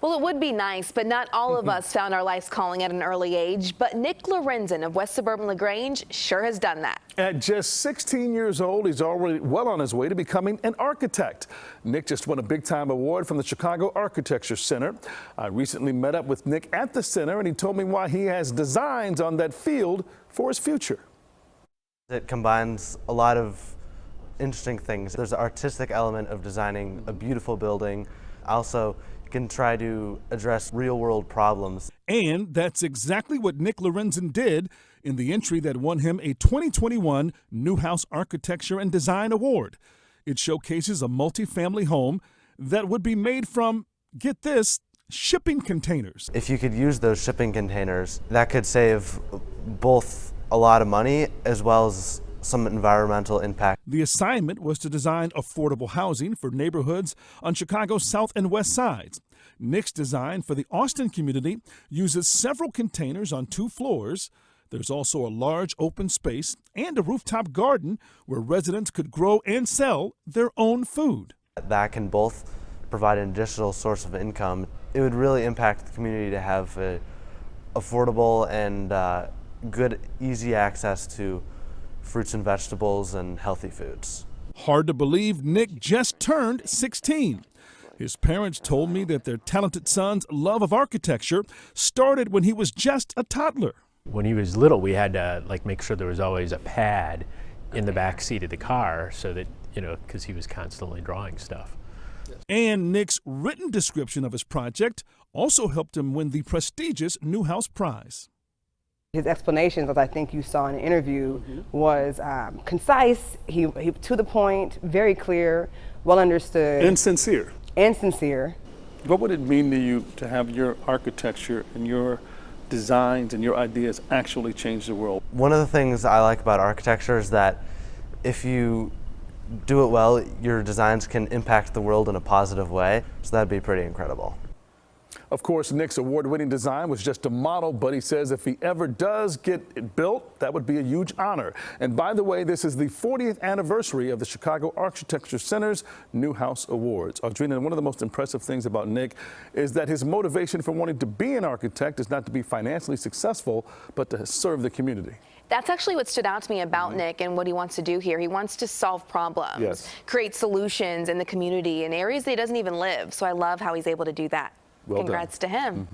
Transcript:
Well, it would be nice, but not all of us found our life's calling at an early age. But Nick Lorenzen of West Suburban LaGrange sure has done that. At just 16 years old, he's already well on his way to becoming an architect. Nick just won a big-time award from the Chicago Architecture Center. I recently met up with Nick at the center, and he told me why he has designs on that field for his future. It combines a lot of interesting things. There's an artistic element of designing a beautiful building. Also, you can try to address real-world problems. And that's exactly what Nick Lorenzen did in the entry that won him a 2021 Newhouse Architecture and Design Award. It showcases a multi-family home that would be made from, get this, shipping containers. If you could use those shipping containers, that could save both a lot of money as well as some environmental impact. The assignment was to design affordable housing for neighborhoods on Chicago's south and west sides. Nick's design for the Austin community uses several containers on 2 floors. There's also a large open space and a rooftop garden where residents could grow and sell their own food. That can both provide an additional source of income. It would really impact the community to have affordable and good, easy access to fruits and vegetables and healthy foods. Hard to believe Nick just turned 16. His parents told me that their talented son's love of architecture started when he was just a toddler. When he was little, we had to make sure there was always a pad in the back seat of the car so that, because he was constantly drawing stuff. And Nick's written description of his project also helped him win the prestigious Newhouse Prize. His explanations, as I think you saw in the interview, was concise, he to the point, very clear, well understood. And sincere. And sincere. What would it mean to you to have your architecture and your designs and your ideas actually change the world? One of the things I like about architecture is that if you do it well, your designs can impact the world in a positive way, so that'd be pretty incredible. Of course, Nick's award-winning design was just a model, but he says if he ever does get it built, that would be a huge honor. And by the way, this is the 40th anniversary of the Chicago Architecture Center's Newhouse Awards. Audrina, one of the most impressive things about Nick is that his motivation for wanting to be an architect is not to be financially successful, but to serve the community. That's actually what stood out to me about Nick and what he wants to do here. He wants to solve problems, create solutions in the community in areas that he doesn't even live. So I love how he's able to do that. Well Congrats done. to him.